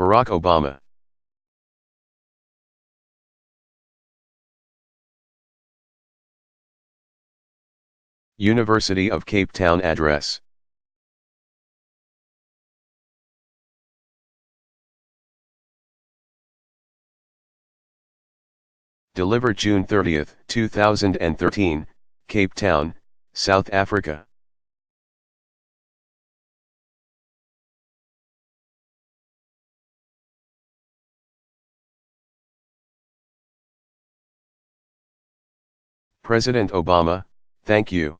Barack Obama. University of Cape Town address. Delivered June 30, 2013, Cape Town, South Africa. President Obama, thank you.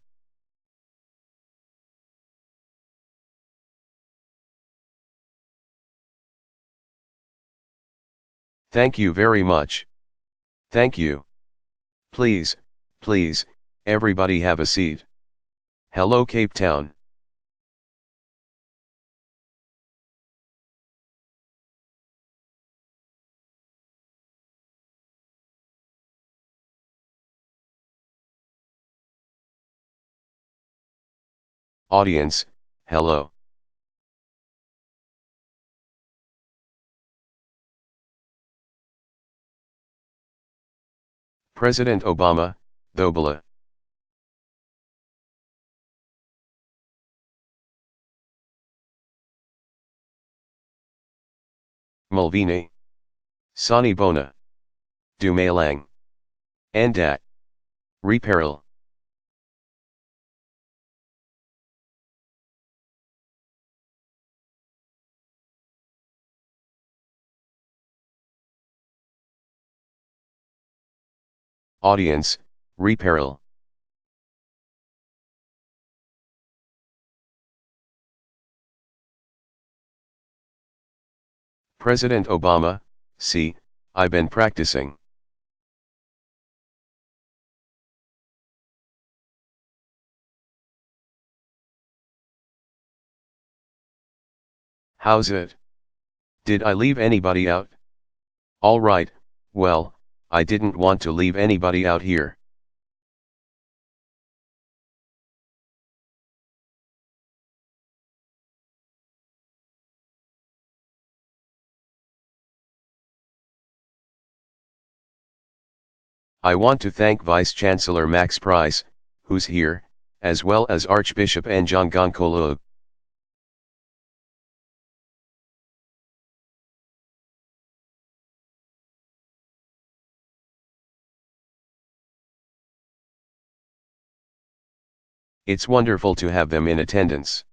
Thank you very much. Thank you. Please, please, everybody have a seat. Hello Cape Town. Audience, hello. President Obama, Dobala. Mulvini. Sani Bona. Dumalang. Andat. Reperil. Audience, Reperil. President Obama, see, I've been practicing. How's it? Did I leave anybody out? Alright, well, I didn't want to leave anybody out here. I want to thank Vice Chancellor Max Price, who's here, as well as Archbishop Njongonkolo. It's wonderful to have them in attendance.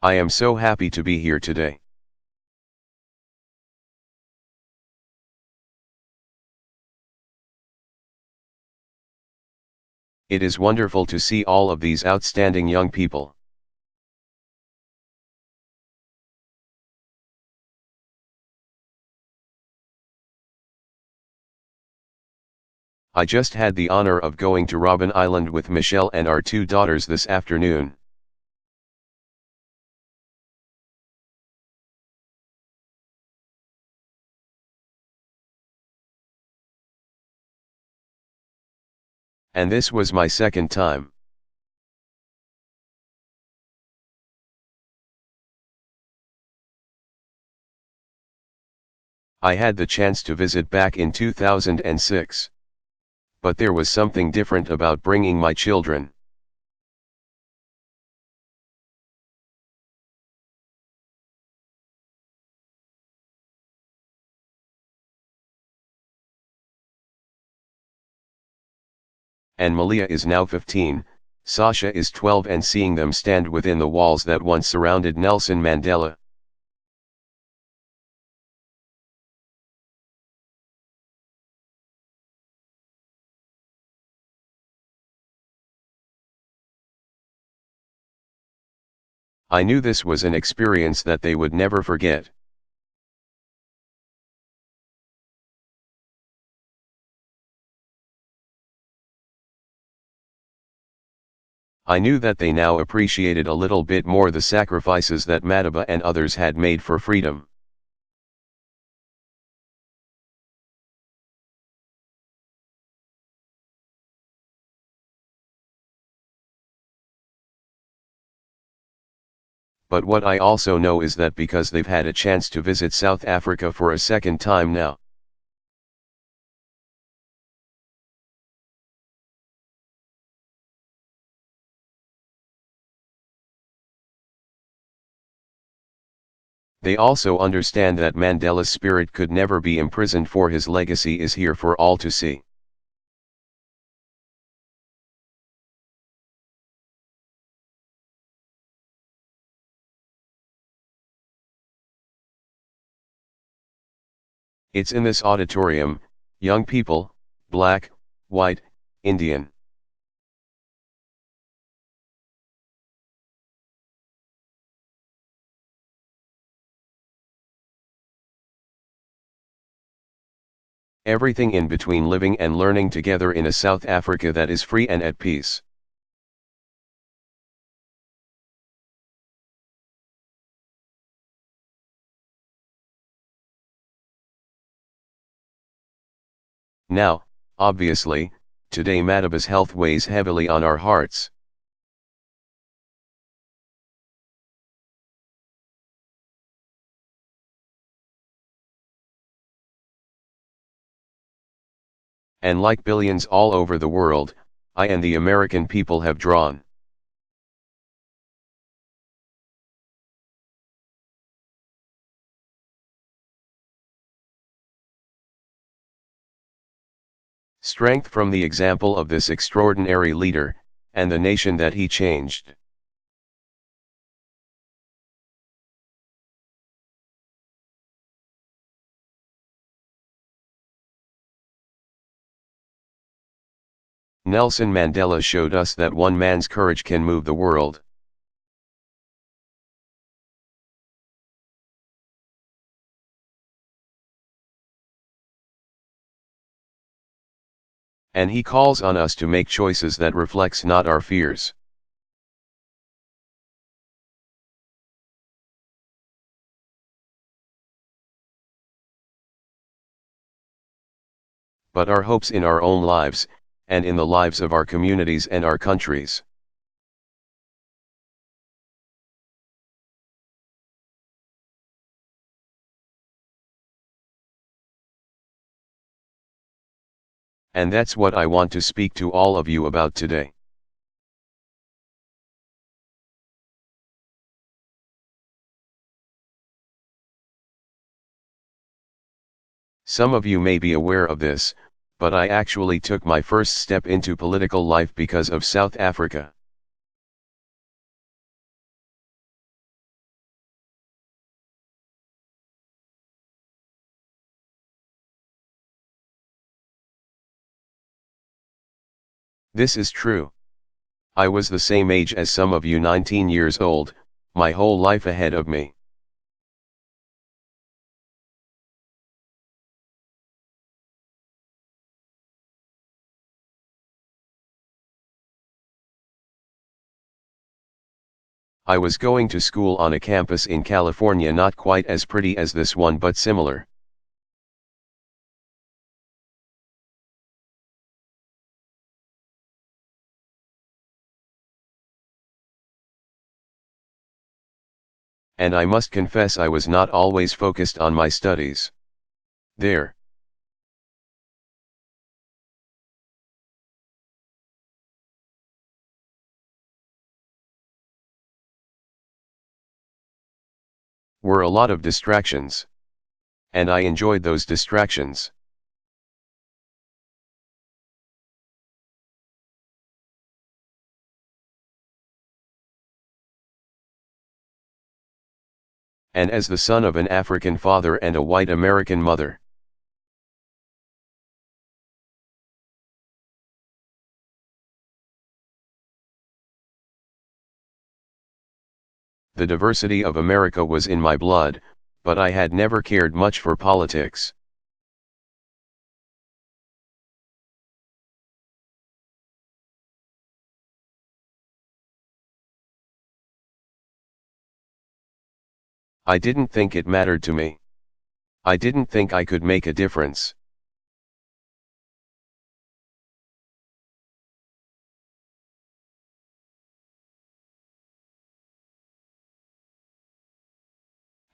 I am so happy to be here today. It is wonderful to see all of these outstanding young people. I just had the honor of going to Robben Island with Michelle and our 2 daughters this afternoon. And this was my second time. I had the chance to visit back in 2006. But there was something different about bringing my children. And Malia is now 15, Sasha is 12, and seeing them stand within the walls that once surrounded Nelson Mandela. I knew this was an experience that they would never forget. I knew that they now appreciated a little bit more the sacrifices that Madiba and others had made for freedom. But what I also know is that because they've had a chance to visit South Africa for a second time now. They also understand that Mandela's spirit could never be imprisoned, for his legacy is here for all to see. It's in this auditorium, young people, black, white, Indian. Everything in between, living and learning together in a South Africa that is free and at peace. Now, obviously, today Madiba's health weighs heavily on our hearts. And like billions all over the world, I and the American people have drawn. Strength from the example of this extraordinary leader, and the nation that he changed. Nelson Mandela showed us that one man's courage can move the world. And he calls on us to make choices that reflects not our fears. But our hopes in our own lives, and in the lives of our communities and our countries. And that's what I want to speak to all of you about today. Some of you may be aware of this, but I actually took my first step into political life because of South Africa. This is true. I was the same age as some of you, 19 years old, my whole life ahead of me. I was going to school on a campus in California, not quite as pretty as this one but similar. And I must confess I was not always focused on my studies. There were a lot of distractions. And I enjoyed those distractions. And as the son of an African father and a white American mother, the diversity of America was in my blood, but I had never cared much for politics. I didn't think it mattered to me. I didn't think I could make a difference.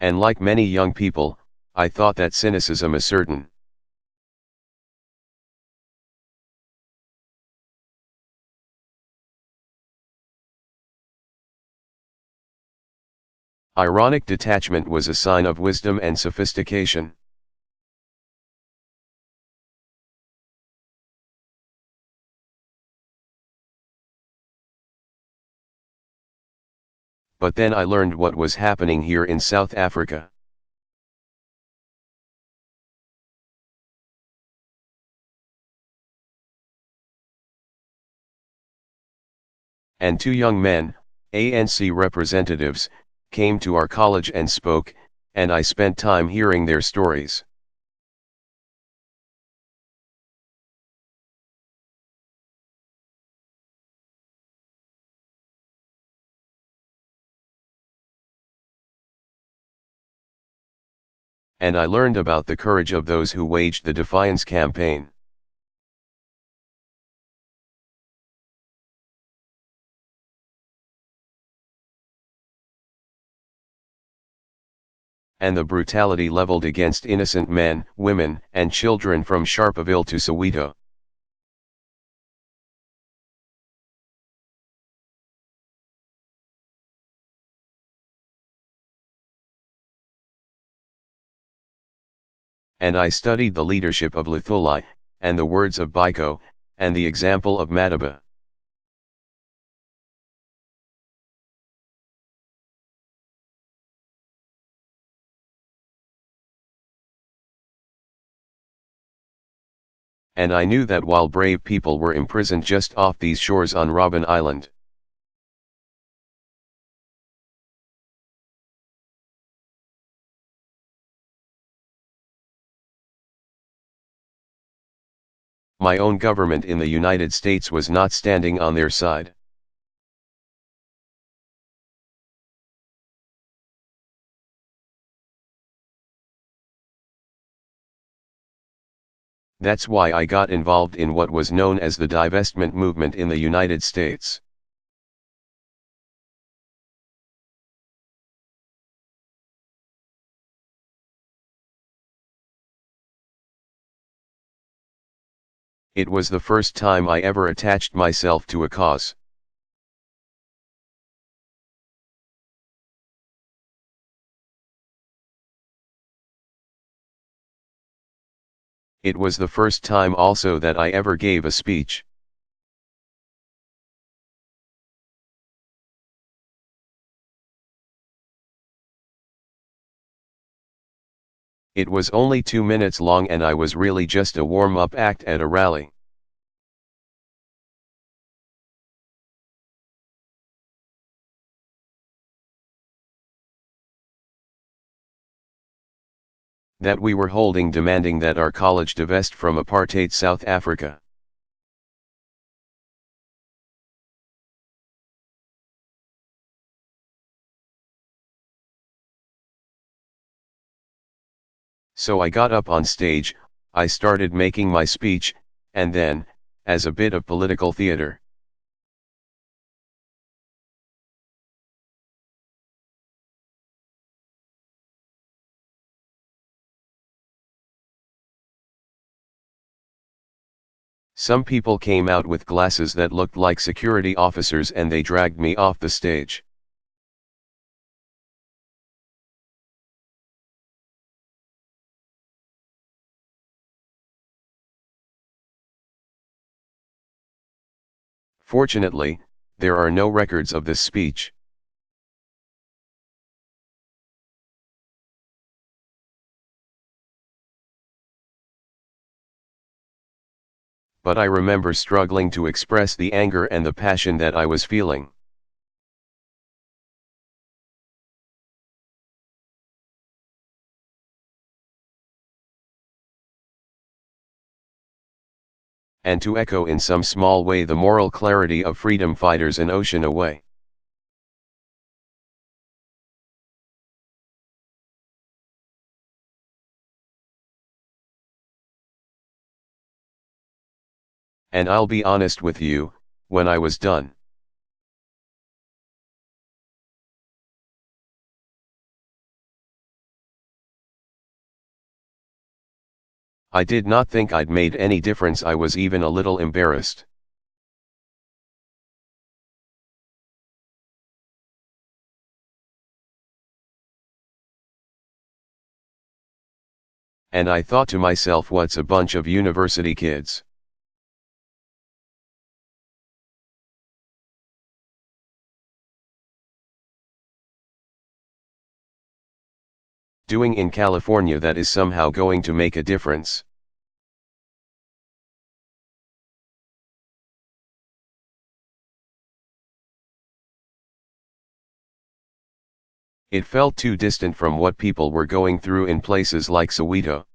and like many young people, I thought that cynicism is certain. Ironic detachment was a sign of wisdom and sophistication. But then I learned what was happening here in South Africa. And two young men, ANC representatives, came to our college and spoke, and I spent time hearing their stories. And I learned about the courage of those who waged the defiance campaign. And the brutality leveled against innocent men, women, and children from Sharpeville to Soweto. And I studied the leadership of Luthuli, and the words of Biko, and the example of Madiba. And I knew that while brave people were imprisoned just off these shores on Robben Island, my own government in the United States was not standing on their side. That's why I got involved in what was known as the divestment movement in the United States. It was the first time I ever attached myself to a cause. It was the first time also that I ever gave a speech. It was only 2 minutes long and I was really just a warm-up act at a rally. That we were holding demanding that our college divest from apartheid South Africa. So I got up on stage, I started making my speech, and then, as a bit of political theater, some people came out with glasses that looked like security officers and they dragged me off the stage. Fortunately, there are no records of this speech. But I remember struggling to express the anger and the passion that I was feeling. And to echo in some small way the moral clarity of freedom fighters an ocean away. And I'll be honest with you, when I was done, I did not think I'd made any difference. I was even a little embarrassed. And I thought to myself, what's a bunch of university kids doing in California that is somehow going to make a difference? It felt too distant from what people were going through in places like Soweto.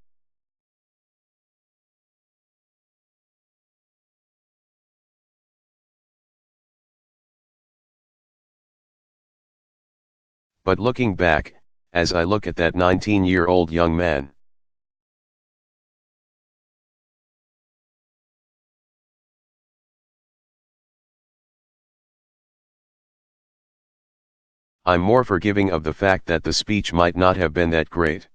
But looking back, as I look at that 19-year-old young man, I'm more forgiving of the fact that the speech might not have been that great.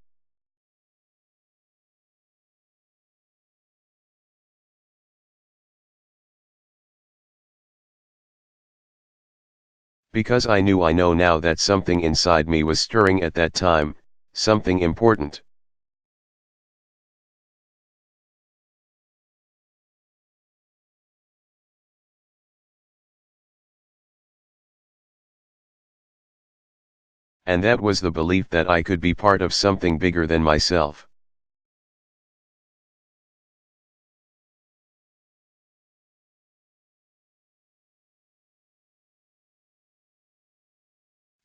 Because I know now that something inside me was stirring at that time, something important. And that was the belief that I could be part of something bigger than myself.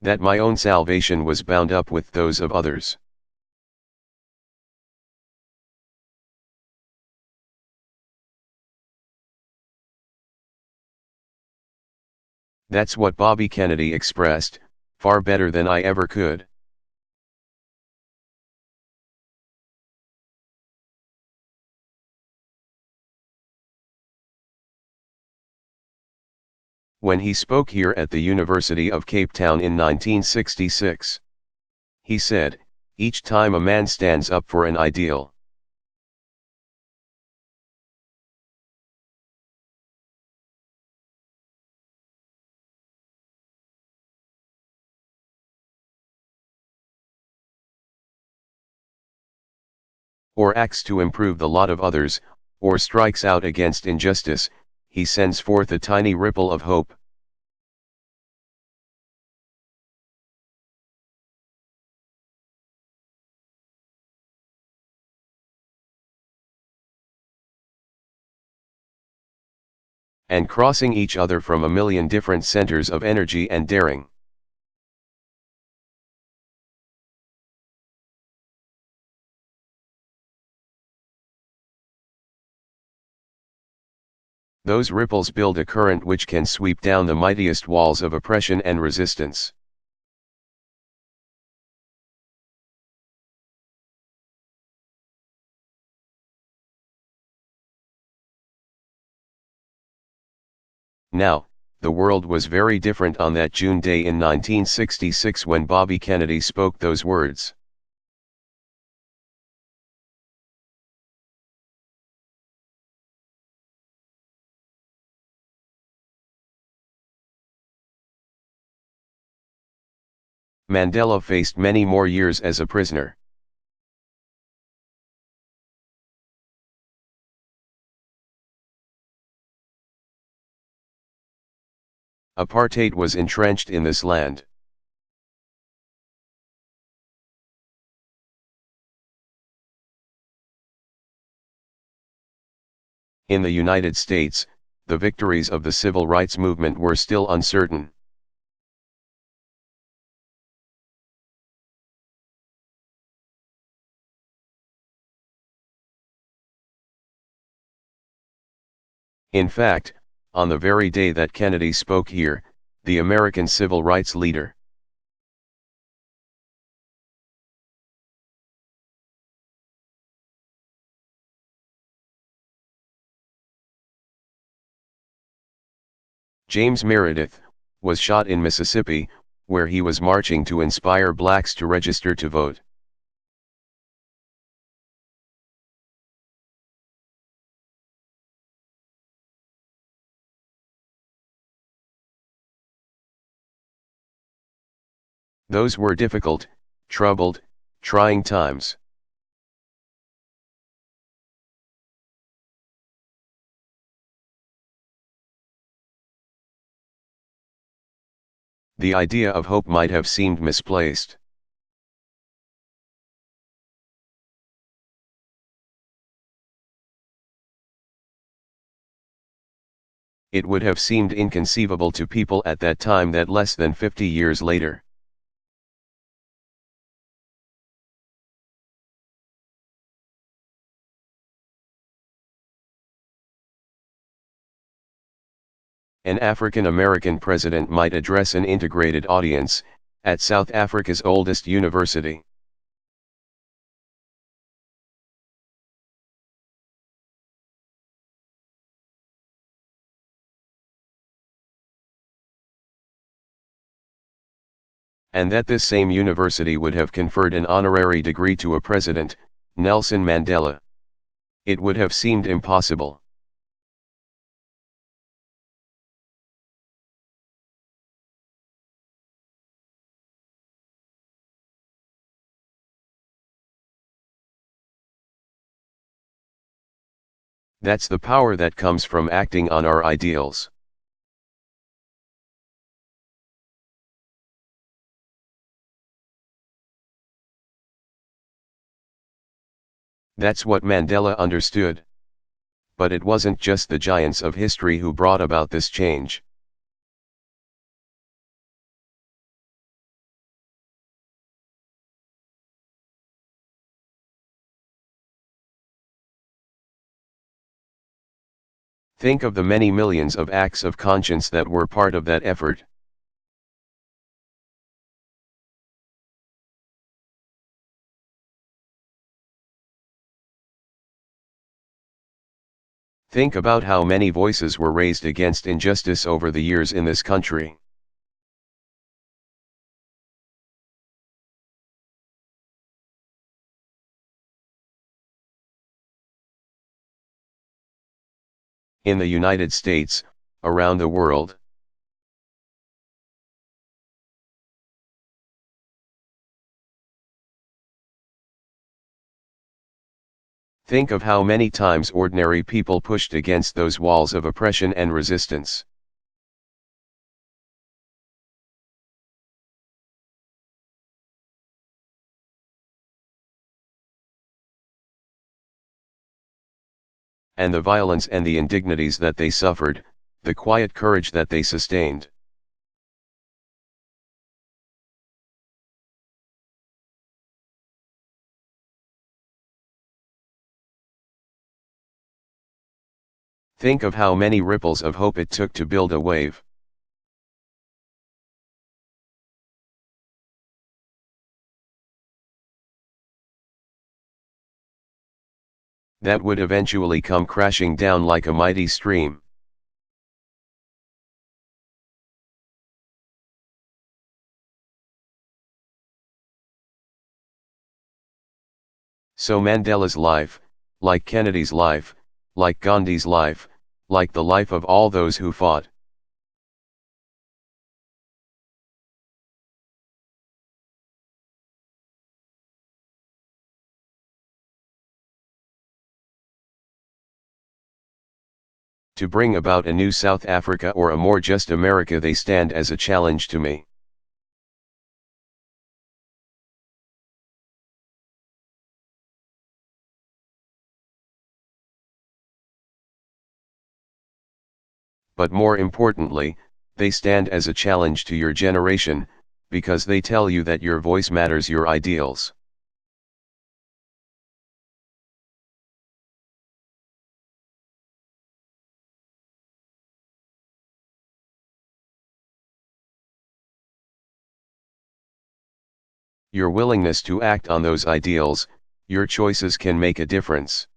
That my own salvation was bound up with those of others. That's what Bobby Kennedy expressed, far better than I ever could. When he spoke here at the University of Cape Town in 1966. He said, "Each time a man stands up for an ideal, or acts to improve the lot of others, or strikes out against injustice, he sends forth a tiny ripple of hope. And crossing each other from a million different centers of energy and daring. Those ripples build a current which can sweep down the mightiest walls of oppression and resistance. Now, the world was very different on that June day in 1966 when Bobby Kennedy spoke those words. Mandela faced many more years as a prisoner. Apartheid was entrenched in this land. In the United States, the victories of the civil rights movement were still uncertain. In fact, on the very day that Kennedy spoke here, the American civil rights leader, James Meredith, was shot in Mississippi, where he was marching to inspire blacks to register to vote. Those were difficult, troubled, trying times. The idea of hope might have seemed misplaced. It would have seemed inconceivable to people at that time that less than 50 years later, an African American president might address an integrated audience, at South Africa's oldest university. And that this same university would have conferred an honorary degree to a president, Nelson Mandela. It would have seemed impossible. That's the power that comes from acting on our ideals. That's what Mandela understood. But it wasn't just the giants of history who brought about this change. Think of the many millions of acts of conscience that were part of that effort. Think about how many voices were raised against injustice over the years in this country. In the United States, around the world. Think of how many times ordinary people pushed against those walls of oppression and resistance. And the violence and the indignities that they suffered, the quiet courage that they sustained. Think of how many ripples of hope it took to build a wave. That would eventually come crashing down like a mighty stream. So Mandela's life, like Kennedy's life, like Gandhi's life, like the life of all those who fought, to bring about a new South Africa or a more just America, they stand as a challenge to me. But more importantly, they stand as a challenge to your generation, because they tell you that your voice matters, your ideals. Your willingness to act on those ideals, your choices can make a difference.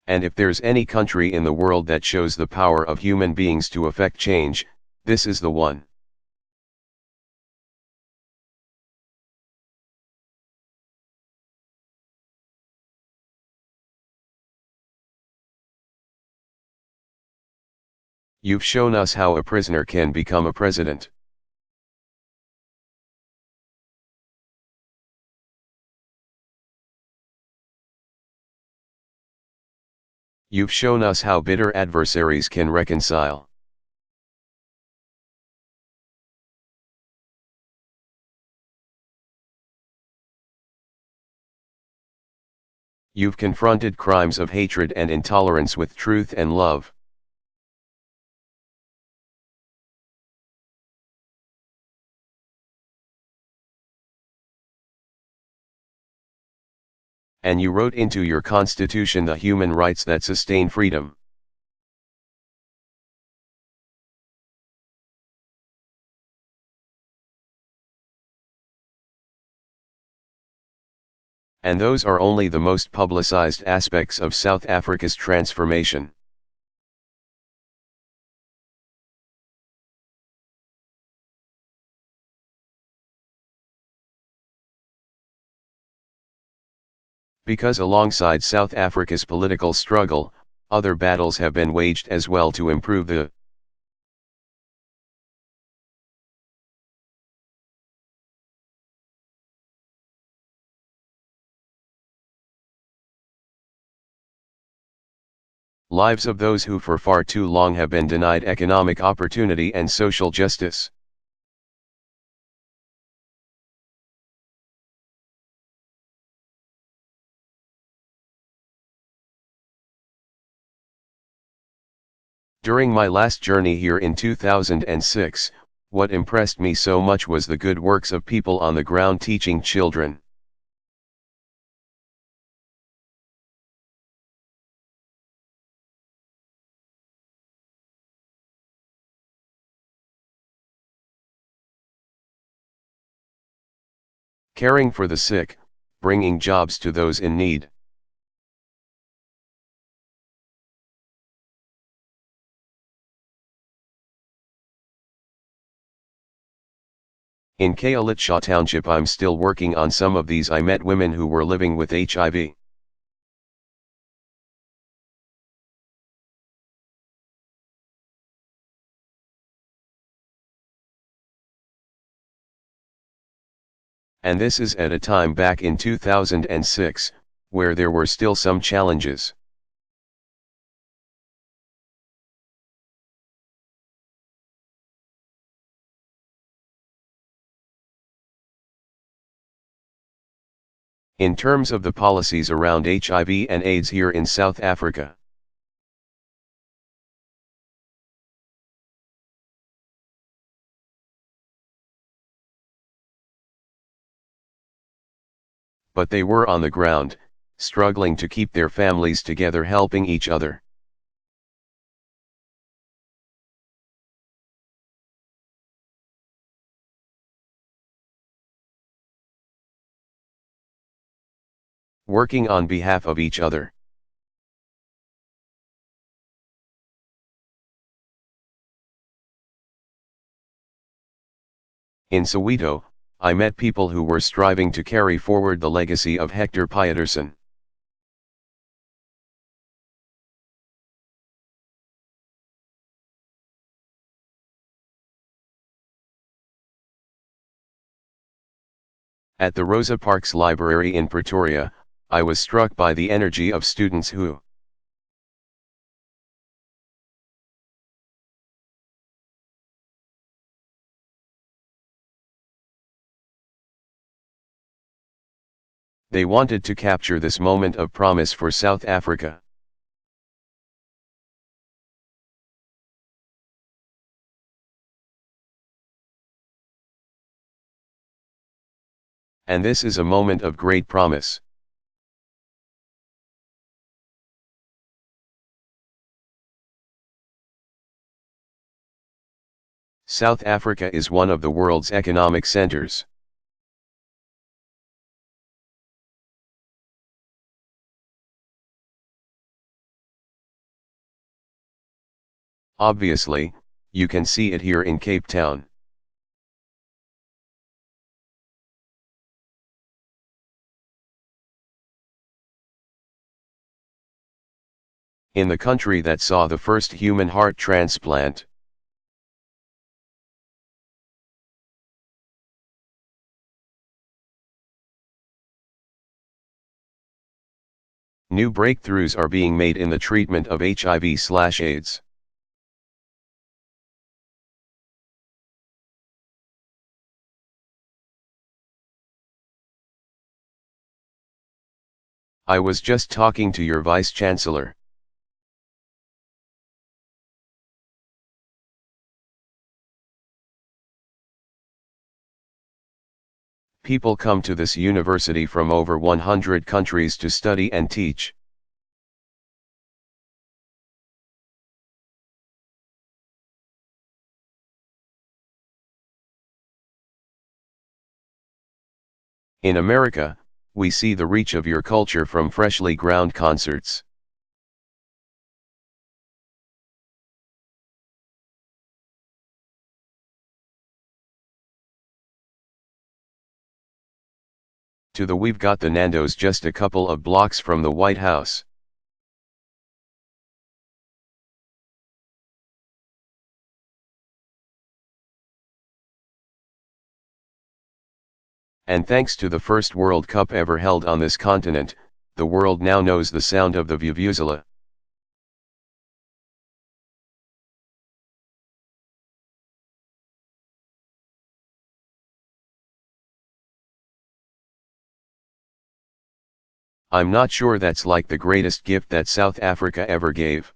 And if there's any country in the world that shows the power of human beings to affect change, this is the one. You've shown us how a prisoner can become a president. You've shown us how bitter adversaries can reconcile. You've confronted crimes of hatred and intolerance with truth and love. And you wrote into your constitution the human rights that sustain freedom. And those are only the most publicized aspects of South Africa's transformation. Because alongside South Africa's political struggle, other battles have been waged as well to improve the lives of those who for far too long have been denied economic opportunity and social justice. During my last journey here in 2006, what impressed me so much was the good works of people on the ground teaching children. Caring for the sick, bringing jobs to those in need. In Khayelitsha Township I'm still working on some of these. I met women who were living with HIV. And this is at a time back in 2006, where there were still some challenges. In terms of the policies around HIV and AIDS here in South Africa. But they were on the ground, struggling to keep their families together, helping each other. Working on behalf of each other. In Soweto, I met people who were striving to carry forward the legacy of Hector Pietersen. At the Rosa Parks Library in Pretoria, I was struck by the energy of students who they wanted to capture this moment of promise for South Africa. And this is a moment of great promise. South Africa is one of the world's economic centers. Obviously, you can see it here in Cape Town. in the country that saw the first human heart transplant. New breakthroughs are being made in the treatment of HIV/AIDS. I was just talking to your Vice-Chancellor. People come to this university from over 100 countries to study and teach. In America, we see the reach of your culture from freshly ground concerts. To the we've got the Nando's just a couple of blocks from the White House. And thanks to the first World Cup ever held on this continent, the world now knows the sound of the vuvuzela. I'm not sure that's like the greatest gift that South Africa ever gave.